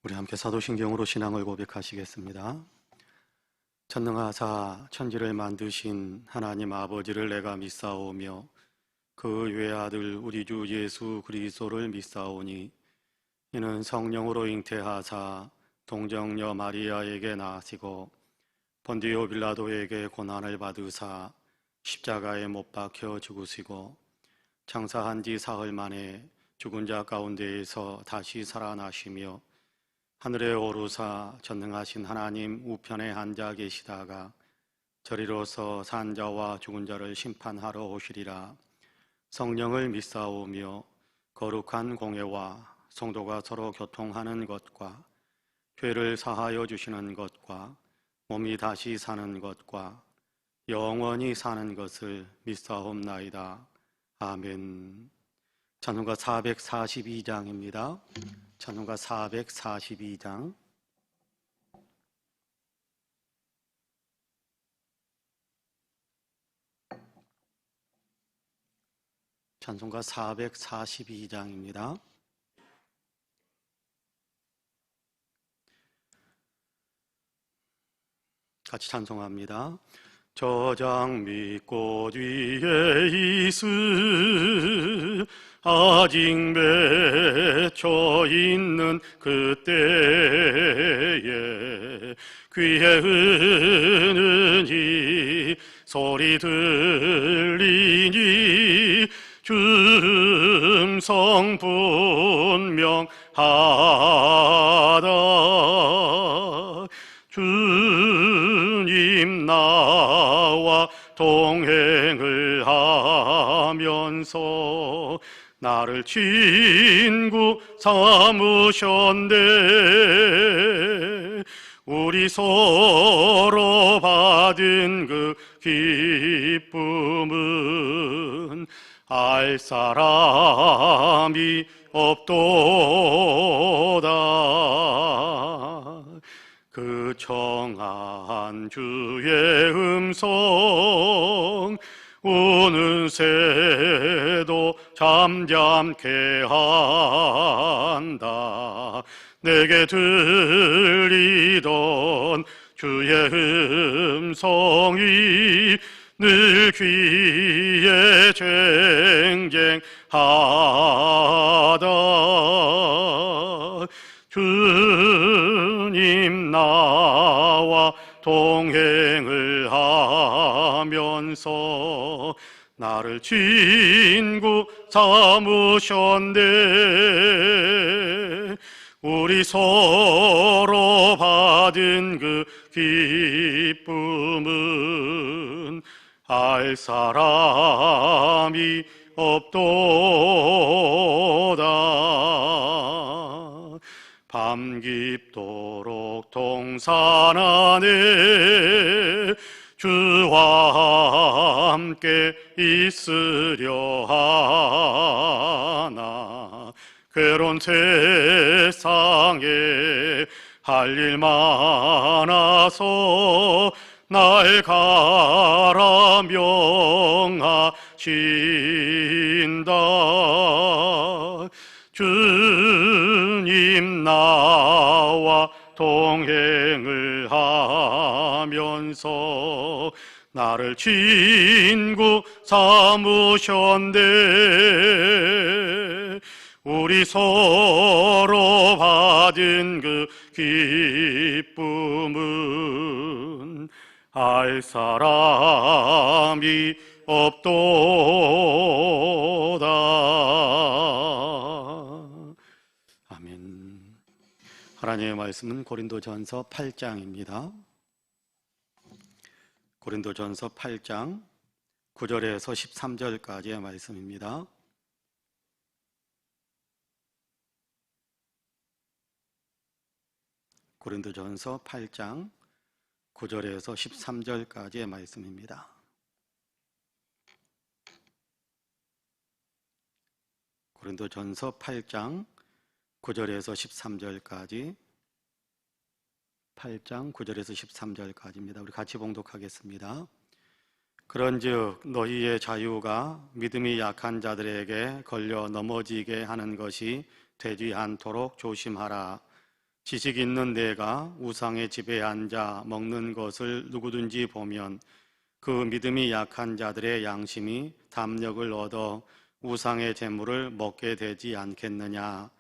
우리 함께 사도신경으로 신앙을 고백하시겠습니다. 전능하사 천지를 만드신 하나님 아버지를 내가 믿사오며 그 외아들 우리 주 예수 그리스도를 믿사오니 이는 성령으로 잉태하사 동정녀 마리아에게 나시고 본디오 빌라도에게 고난을 받으사 십자가에 못 박혀 죽으시고 장사한 지 사흘 만에 죽은 자 가운데에서 다시 살아나시며 하늘에 오르사 전능하신 하나님 우편에 앉아 계시다가 저리로서 산 자와 죽은 자를 심판하러 오시리라. 성령을 믿사오며 거룩한 공회와 성도가 서로 교통하는 것과 죄를 사하여 주시는 것과 몸이 다시 사는 것과 영원히 사는 것을 믿사옵나이다. 아멘. 찬송가 442장입니다. 찬송가 442장. 찬송가 442장입니다. 같이 찬송합니다. 저장 믿고 뒤에 있을 아직 맺혀 있는 그때에 귀에 흐르는 소리 들리니 주음성 분명하다. 주님 나와 동행을 하면서 나를 친구 삼으셨네. 우리 서로 받은 그 기쁨은 알 사람이 없도다. 그 청한 주의 음성 우는 새도 잠잠케 한다. 내게 들리던 주의 음성이 늘 귀에 쟁쟁하다. 주님 나와 동행을 하면서 나를 친구 삼으셨네. 우리 서로 받은 그 기쁨은 알 사람이 없도다. 밤 깊도록 동산 안에 주와 함께 있으려 하나. 괴로운 세상에 할 일 많아서 날 가라 명하신다. 주님 나와 동행을 하면서 나를 친구 삼으셨네. 우리 서로 받은 그 기쁨은 알 사람이 없도다. 아멘. 하나님의 말씀은 고린도전서 8장입니다. 고린도전서 8장 9절에서 13절까지의 말씀입니다. 고린도전서 8장 9절에서 13절까지의 말씀입니다. 고린도전서 8장 9절에서 13절까지, 8장 9절에서 13절까지입니다. 우리 같이 봉독하겠습니다. 그런즉 너희의 자유가 믿음이 약한 자들에게 걸려 넘어지게 하는 것이 되지 않도록 조심하라. 지식 있는 내가 우상의 집에 앉아 먹는 것을 누구든지 보면 그 믿음이 약한 자들의 양심이 담력을 얻어 우상의 재물을 먹게 되지 않겠느냐.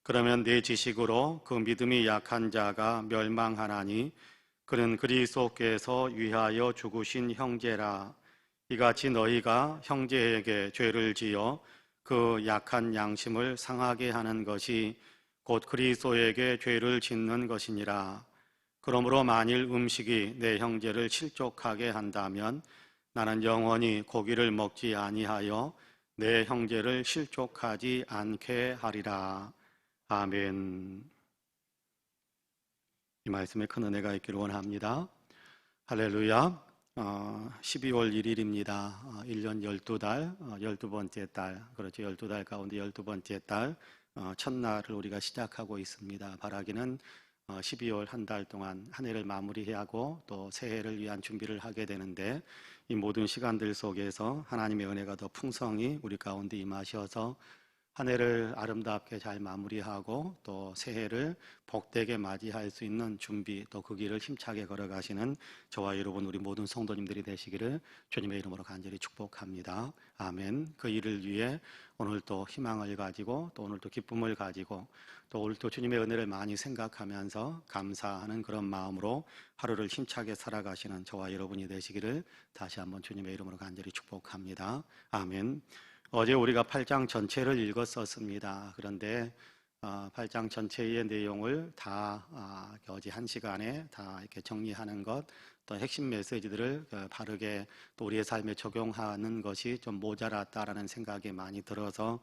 그러면 내 지식으로 그 믿음이 약한 자가 멸망하나니 그는 그리스도께서 위하여 죽으신 형제라. 이같이 너희가 형제에게 죄를 지어 그 약한 양심을 상하게 하는 것이 곧 그리스도에게 죄를 짓는 것이니라. 그러므로 만일 음식이 내 형제를 실족하게 한다면 나는 영원히 고기를 먹지 아니하여 내 형제를 실족하지 않게 하리라. 아멘. 이 말씀에 큰 은혜가 있기를 원합니다. 할렐루야. 12월 1일입니다. 1년 12달, 12번째 달, 그렇죠. 12달 가운데 12번째 달, 첫날을 우리가 시작하고 있습니다. 바라기는 12월 한 달 동안 한 해를 마무리하고 또 새해를 위한 준비를 하게 되는데 이 모든 시간들 속에서 하나님의 은혜가 더 풍성히 우리 가운데 임하셔서 한 해를 아름답게 잘 마무리하고 또 새해를 복되게 맞이할 수 있는 준비 또 그 길을 힘차게 걸어가시는 저와 여러분 우리 모든 성도님들이 되시기를 주님의 이름으로 간절히 축복합니다. 아멘. 그 일을 위해 오늘 또 희망을 가지고 또 오늘 또 기쁨을 가지고 또 오늘 또 주님의 은혜를 많이 생각하면서 감사하는 그런 마음으로 하루를 힘차게 살아가시는 저와 여러분이 되시기를 다시 한번 주님의 이름으로 간절히 축복합니다. 아멘. 어제 우리가 8장 전체를 읽었었습니다. 그런데 8장 전체의 내용을 다 어제 한 시간에 다 이렇게 정리하는 것, 또 핵심 메시지들을 바르게 또 우리의 삶에 적용하는 것이 좀 모자랐다라는 생각이 많이 들어서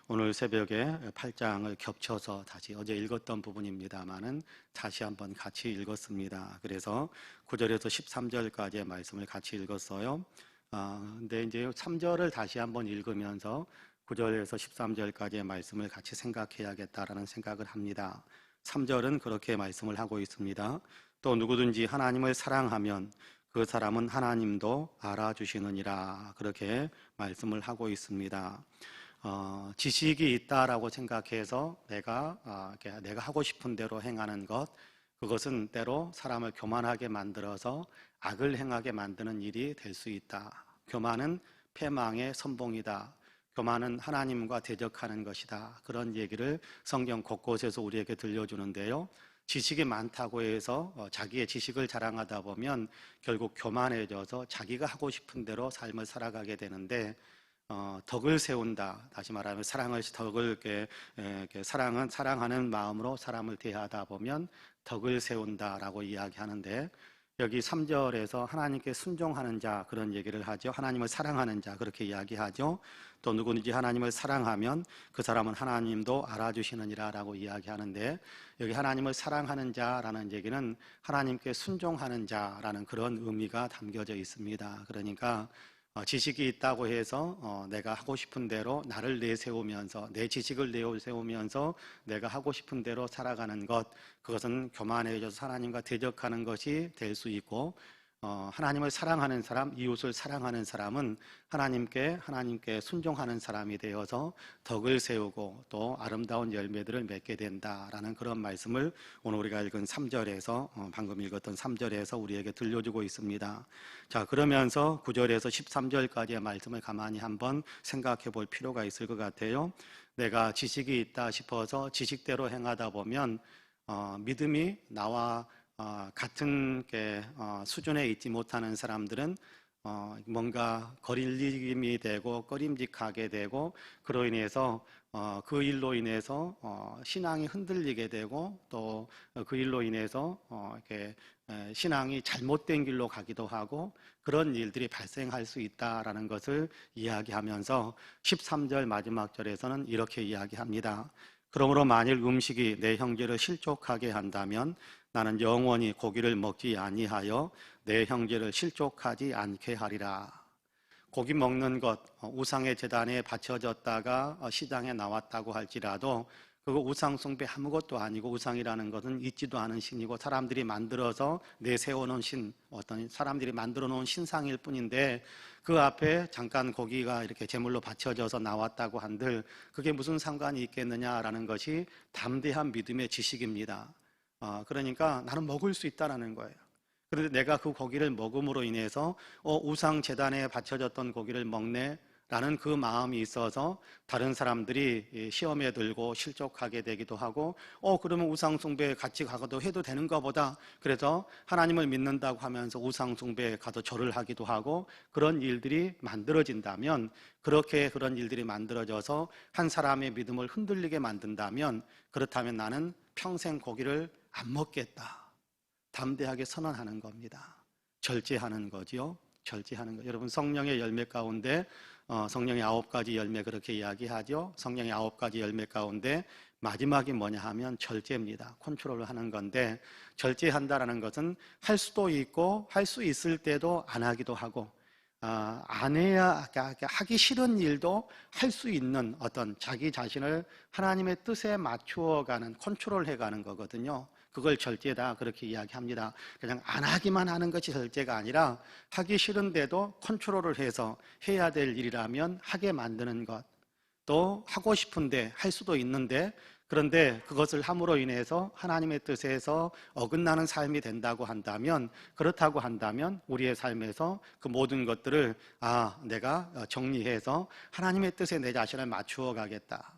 오늘 새벽에 8장을 겹쳐서 다시 어제 읽었던 부분입니다만은 다시 한번 같이 읽었습니다. 그래서 9절에서 13절까지의 말씀을 같이 읽었어요. 근데 이제 3절을 다시 한번 읽으면서 9절에서 13절까지의 말씀을 같이 생각해야겠다라는 생각을 합니다. 3절은 그렇게 말씀을 하고 있습니다. 또 누구든지 하나님을 사랑하면 그 사람은 하나님도 알아주시느니라. 그렇게 말씀을 하고 있습니다. 지식이 있다라고 생각해서 내가 하고 싶은 대로 행하는 것, 그것은 때로 사람을 교만하게 만들어서 악을 행하게 만드는 일이 될 수 있다. 교만은 패망의 선봉이다. 교만은 하나님과 대적하는 것이다. 그런 얘기를 성경 곳곳에서 우리에게 들려주는데요. 지식이 많다고 해서 자기의 지식을 자랑하다 보면 결국 교만해져서 자기가 하고 싶은 대로 삶을 살아가게 되는데 덕을 세운다. 다시 말하면 덕을 사랑하는 마음으로 사람을 대하다 보면 덕을 세운다라고 이야기하는데 여기 3절에서 하나님께 순종하는 자 그런 얘기를 하죠. 하나님을 사랑하는 자 그렇게 이야기하죠. 또 누구든지 하나님을 사랑하면 그 사람은 하나님도 알아주시느니라 라고 이야기하는데 여기 하나님을 사랑하는 자라는 얘기는 하나님께 순종하는 자라는 그런 의미가 담겨져 있습니다. 그러니까 지식이 있다고 해서 내가 하고 싶은 대로 나를 내세우면서 내 지식을 내세우면서 내가 하고 싶은 대로 살아가는 것, 그것은 교만해져서 하나님과 대적하는 것이 될 수 있고 하나님을 사랑하는 사람, 이웃을 사랑하는 사람은 하나님께 순종하는 사람이 되어서 덕을 세우고 또 아름다운 열매들을 맺게 된다라는 그런 말씀을 오늘 우리가 읽은 3절에서 방금 읽었던 3절에서 우리에게 들려주고 있습니다. 자, 그러면서 9절에서 13절까지의 말씀을 가만히 한번 생각해 볼 필요가 있을 것 같아요. 내가 지식이 있다 싶어서 지식대로 행하다 보면 믿음이 나와 같은 수준에 있지 못하는 사람들은 뭔가 거릴림이 되고 꺼림직하게 되고 그로 인해서 그 일로 인해서 신앙이 흔들리게 되고 또 그 일로 인해서 이렇게 신앙이 잘못된 길로 가기도 하고 그런 일들이 발생할 수 있다라는 것을 이야기하면서 13절 마지막 절에서는 이렇게 이야기합니다. 그러므로 만일 음식이 내 형제를 실족하게 한다면 나는 영원히 고기를 먹지 아니하여 내 형제를 실족하지 않게 하리라. 고기 먹는 것, 우상의 제단에 바쳐졌다가 시장에 나왔다고 할지라도 그거 우상 숭배 아무것도 아니고 우상이라는 것은 있지도 않은 신이고 사람들이 만들어서 내세워놓은 어떤 사람들이 만들어 놓은 신상일 뿐인데 그 앞에 잠깐 고기가 이렇게 제물로 바쳐져서 나왔다고 한들 그게 무슨 상관이 있겠느냐라는 것이 담대한 믿음의 지식입니다. 그러니까 나는 먹을 수 있다라는 거예요. 그런데 내가 그 고기를 먹음으로 인해서 우상 제단에 바쳐졌던 고기를 먹네 라는 그 마음이 있어서 다른 사람들이 시험에 들고 실족하게 되기도 하고 그러면 우상 숭배에 같이 가도 해도 되는가 보다. 그래서 하나님을 믿는다고 하면서 우상 숭배에 가서 절을 하기도 하고 그런 일들이 만들어진다면, 그렇게 그런 일들이 만들어져서 한 사람의 믿음을 흔들리게 만든다면, 그렇다면 나는 평생 고기를 안 먹겠다, 담대하게 선언하는 겁니다. 절제하는 거지요. 절제하는 거. 여러분, 성령의 열매 가운데 성령의 9가지 열매 그렇게 이야기하죠. 성령의 9가지 열매 가운데 마지막이 뭐냐 하면 절제입니다. 컨트롤을 하는 건데, 절제한다라는 것은 할 수도 있고 할 수 있을 때도 안 하기도 하고, 안 해야 하기 싫은 일도 할 수 있는 어떤 자기 자신을 하나님의 뜻에 맞추어가는, 컨트롤해가는 거거든요. 그걸 절제다 그렇게 이야기합니다. 그냥 안 하기만 하는 것이 절제가 아니라 하기 싫은데도 컨트롤을 해서 해야 될 일이라면 하게 만드는 것, 또 하고 싶은데 할 수도 있는데, 그런데 그것을 함으로 인해서 하나님의 뜻에서 어긋나는 삶이 된다고 한다면, 그렇다고 한다면 우리의 삶에서 그 모든 것들을 내가 정리해서 하나님의 뜻에 내 자신을 맞추어 가겠다.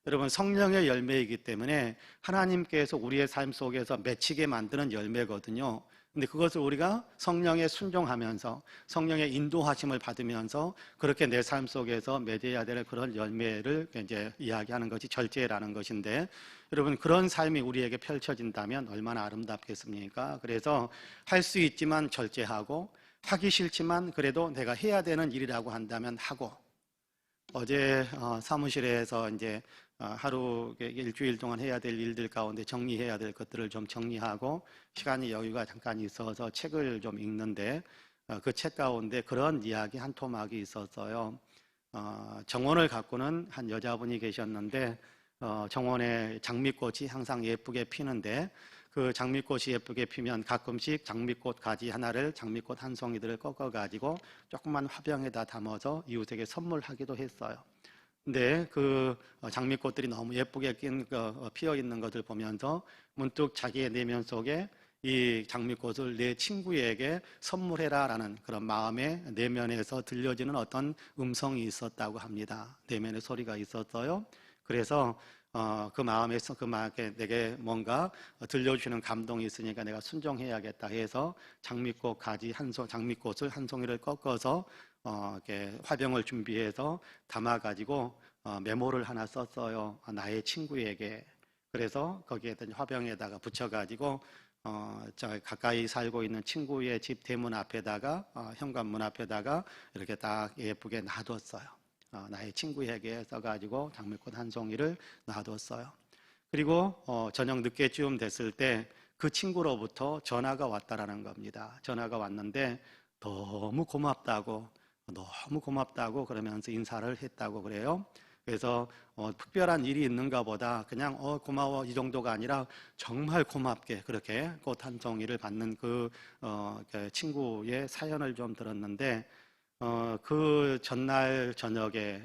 여러분, 성령의 열매이기 때문에 하나님께서 우리의 삶 속에서 맺히게 만드는 열매거든요. 근데 그것을 우리가 성령에 순종하면서 성령의 인도하심을 받으면서 그렇게 내 삶 속에서 맺어야 될 그런 열매를 이제 이야기하는 것이 절제라는 것인데, 여러분, 그런 삶이 우리에게 펼쳐진다면 얼마나 아름답겠습니까? 그래서 할 수 있지만 절제하고, 하기 싫지만 그래도 내가 해야 되는 일이라고 한다면 하고, 어제 사무실에서 이제 하루 일주일 동안 해야 될 일들 가운데 정리해야 될 것들을 좀 정리하고 시간이 여유가 잠깐 있어서 책을 좀 읽는데, 그 책 가운데 그런 이야기 한 토막이 있었어요. 정원을 가꾸는 한 여자분이 계셨는데, 정원에 장미꽃이 항상 예쁘게 피는데, 그 장미꽃이 예쁘게 피면 가끔씩 장미꽃 가지 하나를, 장미꽃 한 송이들을 꺾어가지고 조그만 화병에다 담아서 이웃에게 선물하기도 했어요. 근데 그 장미꽃들이 너무 예쁘게 피어 있는 것을 보면서 문득 자기의 내면 속에 이 장미꽃을 내 친구에게 선물해라라는 그런 마음의 내면에서 들려지는 어떤 음성이 있었다고 합니다. 내면의 소리가 있었어요. 그래서 그 마음에서 내게 뭔가 들려주시는 감동이 있으니까 내가 순종해야겠다 해서 장미꽃 가지 장미꽃을 한 송이를 꺾어서 이렇게 화병을 준비해서 담아가지고 메모를 하나 썼어요. 나의 친구에게. 그래서 거기에다 화병에다가 붙여가지고 저 가까이 살고 있는 친구의 집 대문 앞에다가 현관문 앞에다가 이렇게 딱 예쁘게 놔뒀어요. 나의 친구에게 써가지고 장미꽃 한 송이를 놔뒀어요. 그리고 저녁 늦게쯤 됐을 때 그 친구로부터 전화가 왔다라는 겁니다. 전화가 왔는데 너무 고맙다고 그러면서 인사를 했다고 그래요. 그래서 특별한 일이 있는가 보다 그냥 고마워 이 정도가 아니라 정말 고맙게 그렇게 꽃 한 송이를 받는 그 친구의 사연을 좀 들었는데, 그 전날 저녁에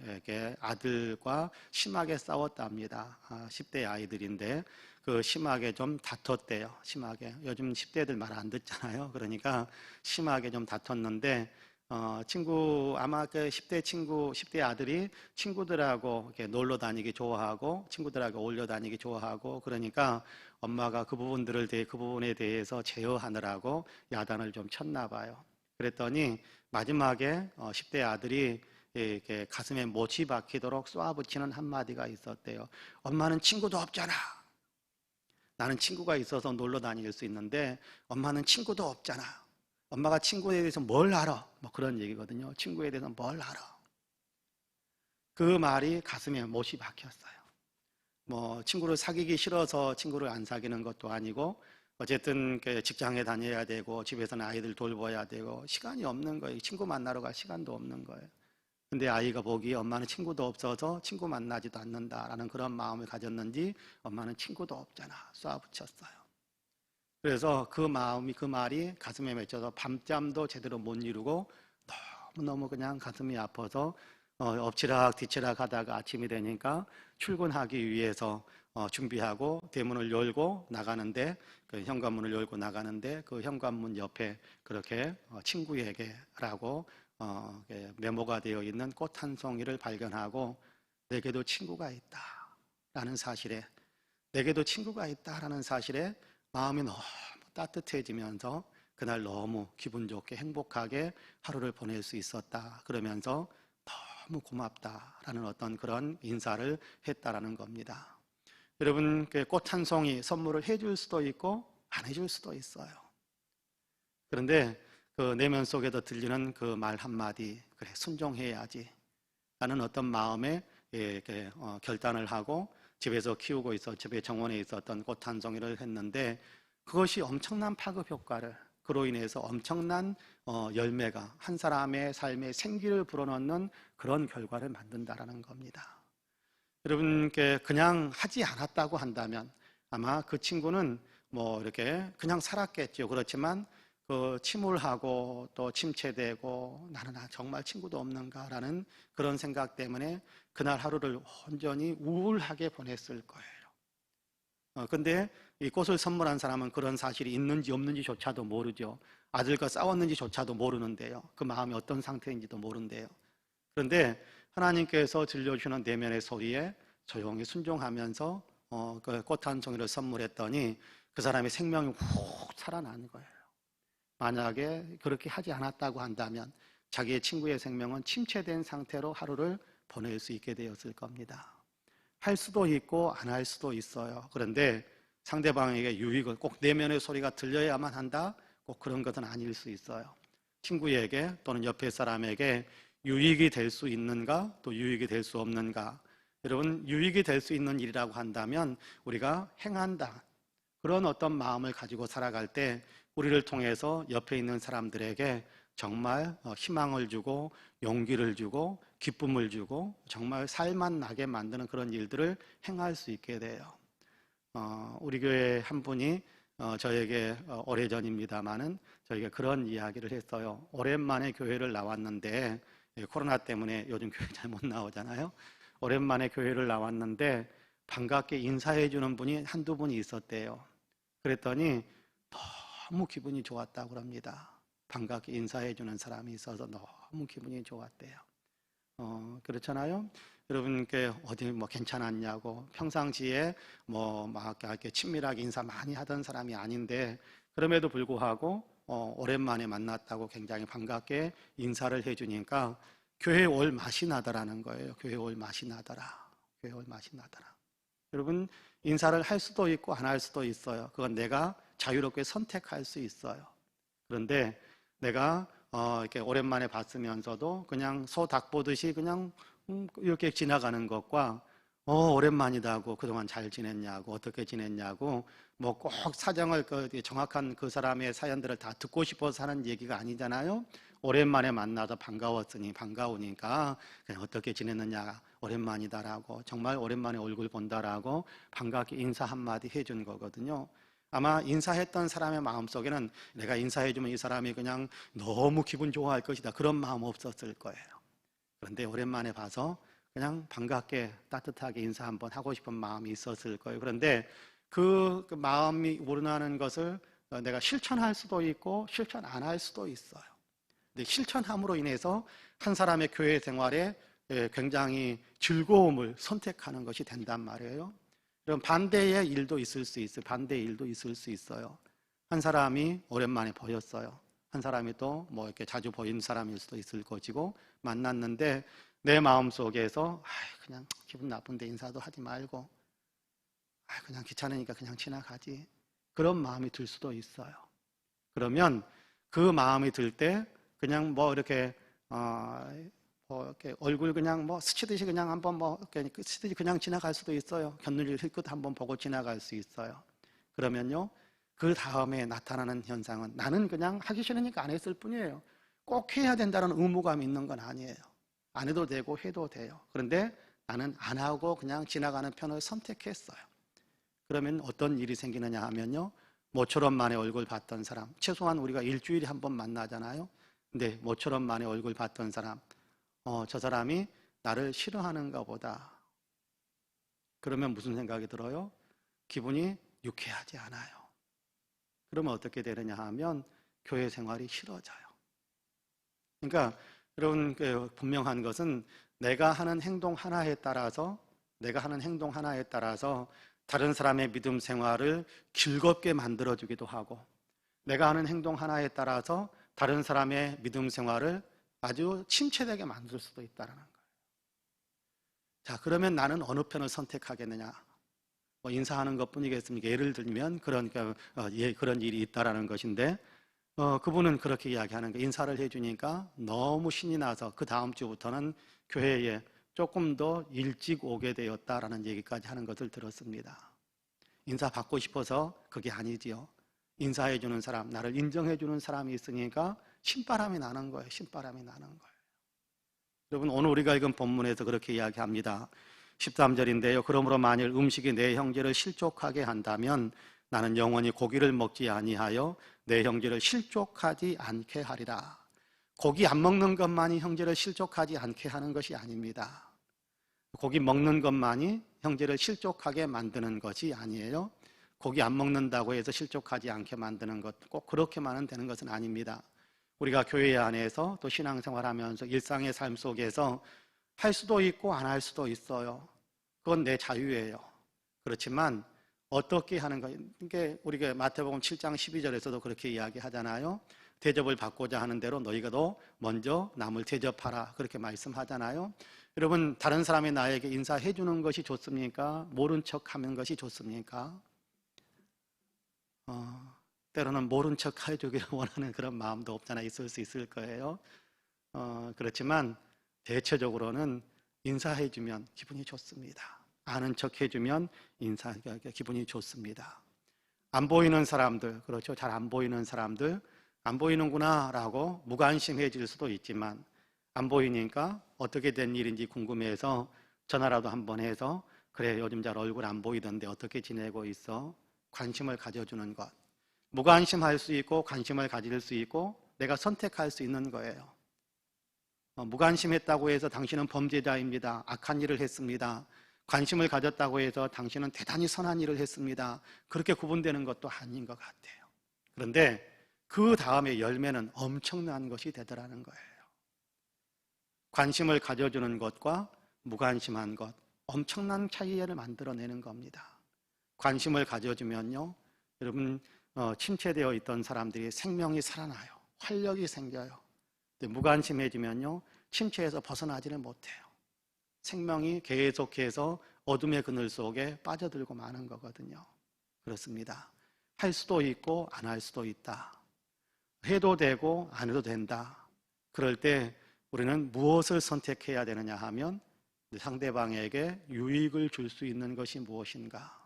아들과 심하게 싸웠답니다. 10대 아이들인데 그 심하게 좀 다퉜대요. 심하게. 요즘 10대들 말 안 듣잖아요. 그러니까 심하게 좀 다퉜는데, 아마 그 10대 아들이 친구들하고 이렇게 놀러 다니기 좋아하고 친구들하고 어울려 다니기 좋아하고, 그러니까 엄마가 그 부분에 대해서 제어하느라고 야단을 좀 쳤나 봐요. 그랬더니 마지막에 10대 아들이 이렇게 가슴에 못이 박히도록 쏘아붙이는 한마디가 있었대요. 엄마는 친구도 없잖아. 나는 친구가 있어서 놀러 다닐 수 있는데 엄마는 친구도 없잖아. 엄마가 친구에 대해서 뭘 알아? 뭐 그런 얘기거든요. 친구에 대해서 뭘 알아? 그 말이 가슴에 못이 박혔어요. 뭐 친구를 사귀기 싫어서 친구를 안 사귀는 것도 아니고, 어쨌든 직장에 다녀야 되고 집에서는 아이들 돌봐야 되고 시간이 없는 거예요. 친구 만나러 갈 시간도 없는 거예요. 근데 아이가 보기에 엄마는 친구도 없어서 친구 만나지도 않는다라는 그런 마음을 가졌는지 엄마는 친구도 없잖아 쏴붙였어요. 그래서 그 말이 가슴에 맺혀서 밤잠도 제대로 못 이루고 너무너무 그냥 가슴이 아파서 엎치락 뒤치락 하다가 아침이 되니까 출근하기 위해서 준비하고 대문을 열고 나가는데, 그 현관문을 열고 나가는데 그 현관문 옆에 그렇게 친구에게라고 메모가 되어 있는 꽃 한 송이를 발견하고, 내게도 친구가 있다라는 사실에, 내게도 친구가 있다라는 사실에 마음이 너무 따뜻해지면서 그날 너무 기분 좋게 행복하게 하루를 보낼 수 있었다, 그러면서 너무 고맙다라는 어떤 그런 인사를 했다라는 겁니다. 여러분, 꽃 한 송이 선물을 해줄 수도 있고 안 해줄 수도 있어요. 그런데 그 내면 속에서 들리는 그 말 한마디, 그래 순종해야지 라는 어떤 마음에 결단을 하고 집에서 키우고 집에 정원에 있었던 꽃 한 송이를 했는데, 그것이 엄청난 파급 효과를, 그로 인해서 엄청난 열매가 한 사람의 삶에 생기를 불어넣는 그런 결과를 만든다라는 겁니다. 여러분께 그냥 하지 않았다고 한다면 아마 그 친구는 뭐 이렇게 그냥 살았겠죠. 그렇지만 그 침울하고 또 침체되고 나는 정말 친구도 없는가라는 그런 생각 때문에 그날 하루를 온전히 우울하게 보냈을 거예요. 근데 이 꽃을 선물한 사람은 그런 사실이 있는지 없는지조차도 모르죠. 아들과 싸웠는지조차도 모르는데요. 그 마음이 어떤 상태인지도 모른대요. 그런데 하나님께서 들려주는 내면의 소리에 조용히 순종하면서 그 꽃 한 송이를 선물했더니 그 사람의 생명이 훅 살아난 거예요. 만약에 그렇게 하지 않았다고 한다면 자기의 친구의 생명은 침체된 상태로 하루를 보낼 수 있게 되었을 겁니다. 할 수도 있고 안 할 수도 있어요. 그런데 상대방에게 유익을, 꼭 내면의 소리가 들려야만 한다, 꼭 그런 것은 아닐 수 있어요. 친구에게 또는 옆에 사람에게 유익이 될 수 있는가, 또 유익이 될 수 없는가. 여러분, 유익이 될 수 있는 일이라고 한다면 우리가 행한다, 그런 어떤 마음을 가지고 살아갈 때 우리를 통해서 옆에 있는 사람들에게 정말 희망을 주고 용기를 주고 기쁨을 주고 정말 살만 나게 만드는 그런 일들을 행할 수 있게 돼요. 우리 교회 한 분이 저에게 오래전입니다마는 저에게 그런 이야기를 했어요. 오랜만에 교회를 나왔는데, 코로나 때문에 요즘 교회 잘 못 나오잖아요. 오랜만에 교회를 나왔는데 반갑게 인사해 주는 분이 한두 분이 있었대요. 그랬더니 너무 기분이 좋았다고 합니다. 반갑게 인사해 주는 사람이 있어서 너무 기분이 좋았대요. 그렇잖아요. 여러분께 어디 뭐 괜찮았냐고, 평상시에 뭐 막 이렇게 친밀하게 인사 많이 하던 사람이 아닌데 그럼에도 불구하고 오랜만에 만났다고 굉장히 반갑게 인사를 해주니까 교회에 올 맛이 나더라는 거예요. 교회에 올 맛이 나더라. 교회에 올 맛이 나더라. 여러분, 인사를 할 수도 있고 안 할 수도 있어요. 그건 내가 자유롭게 선택할 수 있어요. 그런데 내가 이렇게 오랜만에 봤으면서도 그냥 소 닭 보듯이 그냥 이렇게 지나가는 것과 오랜만이다고 그동안 잘 지냈냐고 어떻게 지냈냐고 뭐 꼭 사정을 정확한 그 사람의 사연들을 다 듣고 싶어서 하는 얘기가 아니잖아요. 오랜만에 만나서 반가웠으니 반가우니까 그냥 어떻게 지냈느냐, 오랜만이다라고, 정말 오랜만에 얼굴 본다라고 반갑게 인사 한마디 해준 거거든요. 아마 인사했던 사람의 마음속에는 내가 인사해주면 이 사람이 그냥 너무 기분 좋아할 것이다, 그런 마음 없었을 거예요. 그런데 오랜만에 봐서 그냥 반갑게 따뜻하게 인사 한번 하고 싶은 마음이 있었을 거예요. 그런데 그 마음이 우러나는 것을 내가 실천할 수도 있고 실천 안 할 수도 있어요. 근데 실천함으로 인해서 한 사람의 교회 생활에 굉장히 즐거움을 선택하는 것이 된단 말이에요. 그럼 반대의 일도 있을 수 있어요. 반대의 일도 있을 수 있어요. 한 사람이 오랜만에 보였어요. 한 사람이 또 뭐 이렇게 자주 보인 사람일 수도 있을 것이고, 만났는데 내 마음 속에서 그냥 기분 나쁜데 인사도 하지 말고 그냥 귀찮으니까 그냥 지나가지, 그런 마음이 들 수도 있어요. 그러면 그 마음이 들 때 그냥 뭐 이렇게 이렇게 얼굴 그냥 뭐 스치듯이 그냥 한번 뭐 스치듯이 그냥 지나갈 수도 있어요. 곁눈질 힐끗 한번 보고 지나갈 수 있어요. 그러면요, 그 다음에 나타나는 현상은 나는 그냥 하기 싫으니까 안 했을 뿐이에요. 꼭 해야 된다는 의무감이 있는 건 아니에요. 안 해도 되고 해도 돼요. 그런데 나는 안 하고 그냥 지나가는 편을 선택했어요. 그러면 어떤 일이 생기느냐 하면요, 모처럼 만에 얼굴 봤던 사람, 최소한 우리가 일주일에 한 번 만나잖아요. 근데 모처럼 만에 얼굴 봤던 사람, 저 사람이 나를 싫어하는가 보다, 그러면 무슨 생각이 들어요? 기분이 유쾌하지 않아요. 그러면 어떻게 되느냐 하면 교회 생활이 싫어져요. 그러니까 여러분, 분명한 것은 내가 하는 행동 하나에 따라서 다른 사람의 믿음 생활을 즐겁게 만들어주기도 하고, 내가 하는 행동 하나에 따라서 다른 사람의 믿음 생활을 아주 침체되게 만들 수도 있다는 거예요. 자, 그러면 나는 어느 편을 선택하겠느냐? 인사하는 것뿐이겠습니까? 예를 들면 그런 일이 있다라는 것인데, 그분은 그렇게 이야기하는 거예요. 인사를 해주니까 너무 신이 나서 그 다음 주부터는 교회에 조금 더 일찍 오게 되었다라는 얘기까지 하는 것을 들었습니다. 인사 받고 싶어서 그게 아니지요. 인사해주는 사람, 나를 인정해주는 사람이 있으니까 신바람이 나는 거예요. 신바람이 나는 거예요. 여러분, 오늘 우리가 읽은 본문에서 그렇게 이야기합니다. 13절인데요. 그러므로 만일 음식이 내 형제를 실족하게 한다면 나는 영원히 고기를 먹지 아니하여 내 형제를 실족하지 않게 하리라. 고기 안 먹는 것만이 형제를 실족하지 않게 하는 것이 아닙니다. 고기 먹는 것만이 형제를 실족하게 만드는 것이 아니에요. 고기 안 먹는다고 해서 실족하지 않게 만드는 것, 꼭 그렇게만은 되는 것은 아닙니다. 우리가 교회 안에서 또 신앙생활하면서 일상의 삶 속에서 할 수도 있고 안 할 수도 있어요. 그건 내 자유예요. 그렇지만 어떻게 하는 거, 이게 우리가 마태복음 7장 12절에서도 그렇게 이야기하잖아요. 대접을 받고자 하는 대로 너희가 도 먼저 남을 대접하라, 그렇게 말씀하잖아요. 여러분, 다른 사람이 나에게 인사해 주는 것이 좋습니까? 모른 척하는 것이 좋습니까? 때로는 모른 척 해주기를 원하는 그런 마음도 없잖아 있을 수 있을 거예요. 그렇지만 대체적으로는 인사해주면 기분이 좋습니다. 아는 척 해주면 기분이 좋습니다. 안 보이는 사람들, 그렇죠. 잘 안 보이는 사람들, 안 보이는구나 라고 무관심해질 수도 있지만, 안 보이니까 어떻게 된 일인지 궁금해서 전화라도 한번 해서, 그래, 요즘 잘 얼굴 안 보이던데 어떻게 지내고 있어? 관심을 가져주는 것. 무관심할 수 있고 관심을 가질 수 있고 내가 선택할 수 있는 거예요. 무관심했다고 해서 당신은 범죄자입니다. 악한 일을 했습니다. 관심을 가졌다고 해서 당신은 대단히 선한 일을 했습니다. 그렇게 구분되는 것도 아닌 것 같아요. 그런데 그 다음에 열매는 엄청난 것이 되더라는 거예요. 관심을 가져주는 것과 무관심한 것, 엄청난 차이를 만들어내는 겁니다. 관심을 가져주면요, 여러분, 침체되어 있던 사람들이 생명이 살아나요. 활력이 생겨요. 근데 무관심해지면요, 침체에서 벗어나지는 못해요. 생명이 계속해서 어둠의 그늘 속에 빠져들고 마는 거거든요. 그렇습니다. 할 수도 있고 안 할 수도 있다. 해도 되고 안 해도 된다. 그럴 때 우리는 무엇을 선택해야 되느냐 하면 상대방에게 유익을 줄 수 있는 것이 무엇인가?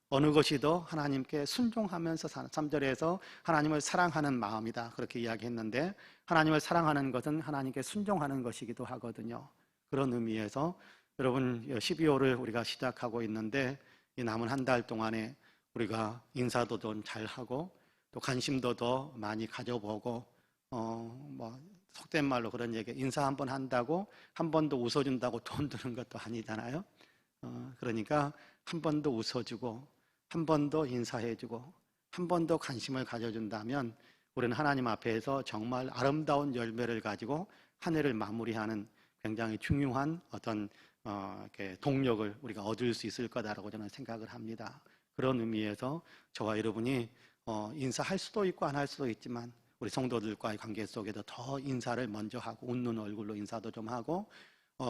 어느 것이 더 하나님께 순종하면서 3절에서 하나님을 사랑하는 마음이다, 그렇게 이야기했는데, 하나님을 사랑하는 것은 하나님께 순종하는 것이기도 하거든요. 그런 의미에서 여러분, 12월을 우리가 시작하고 있는데 이 남은 한 달 동안에 우리가 인사도 좀 잘하고 또 관심도 더 많이 가져보고, 속된 말로 그런 얘기, 인사 한 번 한다고 한 번 더 웃어준다고 돈 드는 것도 아니잖아요. 그러니까 한 번 더 웃어주고 한 번 더 인사해주고 한 번 더 관심을 가져준다면 우리는 하나님 앞에서 정말 아름다운 열매를 가지고 한 해를 마무리하는 굉장히 중요한 어떤 동력을 우리가 얻을 수 있을 거다라고 저는 생각을 합니다. 그런 의미에서 저와 여러분이 인사할 수도 있고 안 할 수도 있지만 우리 성도들과의 관계 속에도 더 인사를 먼저 하고 웃는 얼굴로 인사도 좀 하고,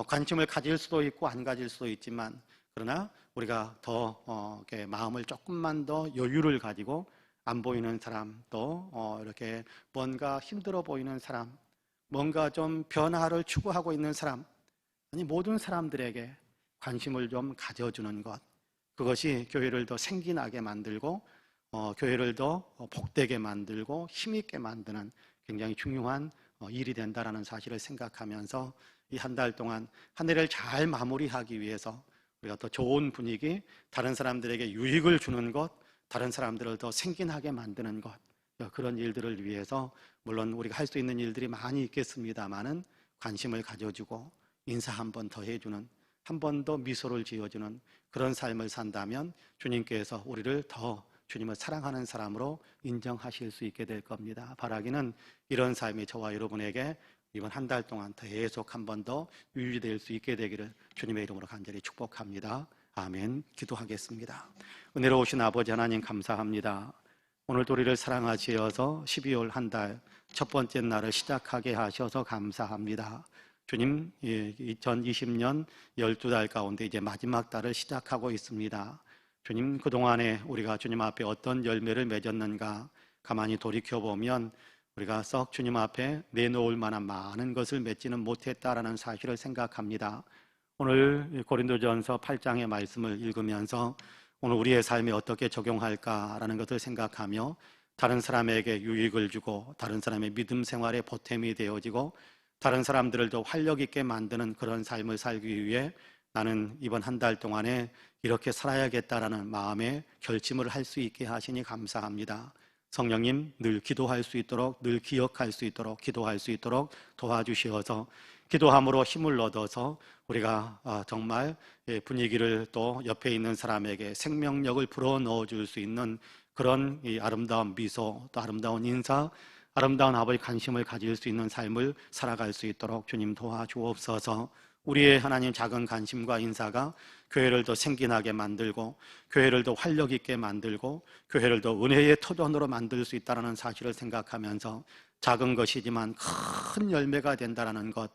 관심을 가질 수도 있고 안 가질 수도 있지만, 그러나 우리가 더 마음을 조금만 더 여유를 가지고 안 보이는 사람, 또 이렇게 뭔가 힘들어 보이는 사람, 뭔가 좀 변화를 추구하고 있는 사람, 아니 모든 사람들에게 관심을 좀 가져주는 것, 그것이 교회를 더 생기나게 만들고 교회를 더 복되게 만들고 힘있게 만드는 굉장히 중요한 일이 된다는 사실을 생각하면서 이 한 달 동안 한 해를 잘 마무리하기 위해서 우리가 더 좋은 분위기, 다른 사람들에게 유익을 주는 것, 다른 사람들을 더 생기나게 만드는 것, 그런 일들을 위해서 물론 우리가 할 수 있는 일들이 많이 있겠습니다만은 관심을 가져주고 인사 한 번 더 해주는, 한 번 더 미소를 지어주는 그런 삶을 산다면 주님께서 우리를 더 주님을 사랑하는 사람으로 인정하실 수 있게 될 겁니다. 바라기는 이런 삶이 저와 여러분에게 이번 한 달 동안 계속 한 번 더 유지될 수 있게 되기를 주님의 이름으로 간절히 축복합니다. 아멘. 기도하겠습니다. 은혜로우신 아버지 하나님 감사합니다. 오늘도 우리를 사랑하시어서 12월 한 달 첫 번째 날을 시작하게 하셔서 감사합니다. 주님, 2020년 12달 가운데 이제 마지막 달을 시작하고 있습니다. 주님, 그동안에 우리가 주님 앞에 어떤 열매를 맺었는가 가만히 돌이켜보면 우리가 썩 주님 앞에 내놓을 만한 많은 것을 맺지는 못했다라는 사실을 생각합니다. 오늘 고린도전서 8장의 말씀을 읽으면서 오늘 우리의 삶에 어떻게 적용할까라는 것을 생각하며 다른 사람에게 유익을 주고 다른 사람의 믿음 생활에 보탬이 되어지고 다른 사람들을 더 활력 있게 만드는 그런 삶을 살기 위해 나는 이번 한 달 동안에 이렇게 살아야겠다라는 마음의 결심을 할 수 있게 하시니 감사합니다. 성령님, 늘 기도할 수 있도록, 늘 기억할 수 있도록, 기도할 수 있도록 도와주시어서 기도함으로 힘을 얻어서 우리가 정말 분위기를 또 옆에 있는 사람에게 생명력을 불어넣어 줄 수 있는 그런 이 아름다운 미소, 또 아름다운 인사, 아름다운 아버지 관심을 가질 수 있는 삶을 살아갈 수 있도록 주님 도와주옵소서. 우리의 하나님 작은 관심과 인사가 교회를 더 생기나게 만들고 교회를 더 활력 있게 만들고 교회를 더 은혜의 터전으로 만들 수 있다는 사실을 생각하면서 작은 것이지만 큰 열매가 된다는 것,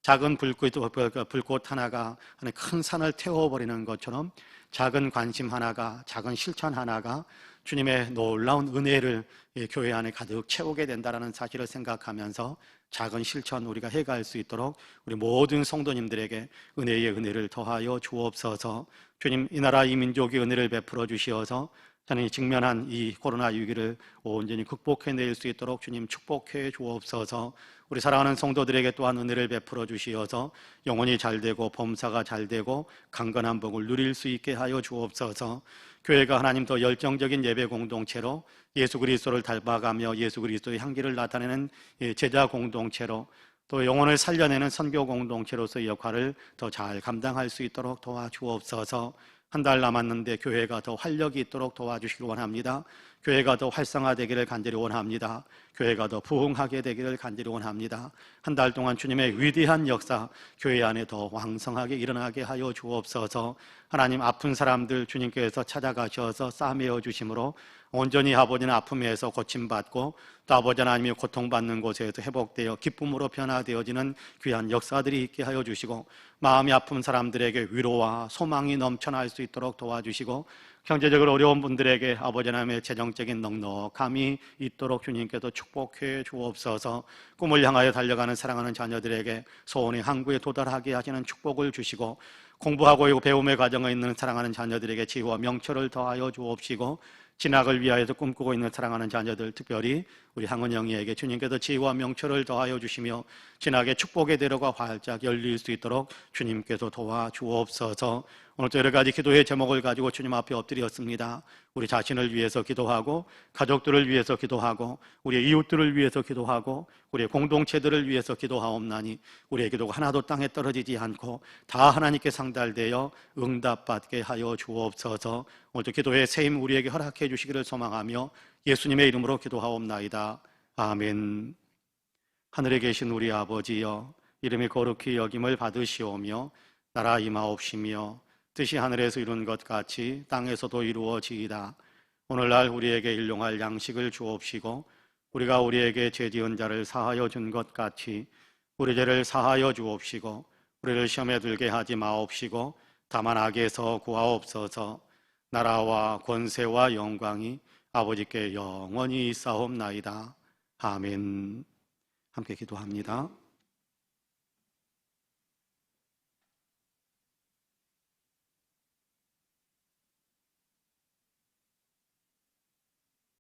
작은 불꽃 하나가 큰 산을 태워버리는 것처럼 작은 관심 하나가, 작은 실천 하나가 주님의 놀라운 은혜를 교회 안에 가득 채우게 된다는 사실을 생각하면서 작은 실천 우리가 해갈 수 있도록 우리 모든 성도님들에게 은혜의 은혜를 더하여 주옵소서. 주님, 이 나라 이 민족의 은혜를 베풀어 주시어서 저는 직면한 이 코로나 위기를 온전히 극복해낼 수 있도록 주님 축복해 주옵소서. 우리 사랑하는 성도들에게 또한 은혜를 베풀어 주시어서 영혼이 잘되고 범사가 잘되고 강건한 복을 누릴 수 있게 하여 주옵소서. 교회가 하나님 더 열정적인 예배 공동체로 예수 그리스도를 닮아가며 예수 그리스도의 향기를 나타내는 제자 공동체로 또 영혼을 살려내는 선교 공동체로서의 역할을 더 잘 감당할 수 있도록 도와주옵소서. 한 달 남았는데 교회가 더 활력이 있도록 도와주시기 원합니다. 교회가 더 활성화되기를 간절히 원합니다. 교회가 더 부흥하게 되기를 간절히 원합니다. 한 달 동안 주님의 위대한 역사 교회 안에 더 왕성하게 일어나게 하여 주옵소서. 하나님, 아픈 사람들 주님께서 찾아가셔서 싸매어 주심으로 온전히 아버지는 아픔에서 고침받고 또 아버지 하나님이 고통받는 곳에서 회복되어 기쁨으로 변화되어지는 귀한 역사들이 있게 하여 주시고 마음이 아픈 사람들에게 위로와 소망이 넘쳐날 수 있도록 도와주시고 경제적으로 어려운 분들에게 아버지 하나님의 재정적인 넉넉함이 있도록 주님께서 축복해 주옵소서. 꿈을 향하여 달려가는 사랑하는 자녀들에게 소원의 항구에 도달하게 하시는 축복을 주시고 공부하고 배움의 과정에 있는 사랑하는 자녀들에게 지혜와 명철을 더하여 주옵시고 진학을 위하여서 꿈꾸고 있는 사랑하는 자녀들, 특별히 우리 항은 영희에게 주님께서 지혜와 명철을 더하여 주시며 진학의 축복의 대로가 활짝 열릴 수 있도록 주님께서 도와주옵소서. 오늘도 여러 가지 기도의 제목을 가지고 주님 앞에 엎드렸습니다. 우리 자신을 위해서 기도하고 가족들을 위해서 기도하고 우리의 이웃들을 위해서 기도하고 우리의 공동체들을 위해서 기도하옵나니 우리의 기도가 하나도 땅에 떨어지지 않고 다 하나님께 상달되어 응답받게 하여 주옵소서. 오늘도 기도의 세임 우리에게 허락해 주시기를 소망하며 예수님의 이름으로 기도하옵나이다. 아멘. 하늘에 계신 우리 아버지여, 이름이 거룩히 여김을 받으시오며 나라 임하옵시며 뜻이 하늘에서 이룬 것 같이 땅에서도 이루어지이다. 오늘날 우리에게 일용할 양식을 주옵시고 우리가 우리에게 죄지은 자를 사하여 준 것 같이 우리 죄를 사하여 주옵시고 우리를 시험에 들게 하지 마옵시고 다만 악에서 구하옵소서. 나라와 권세와 영광이 아버지께 영원히 있사옵나이다. 아멘. 함께 기도합니다.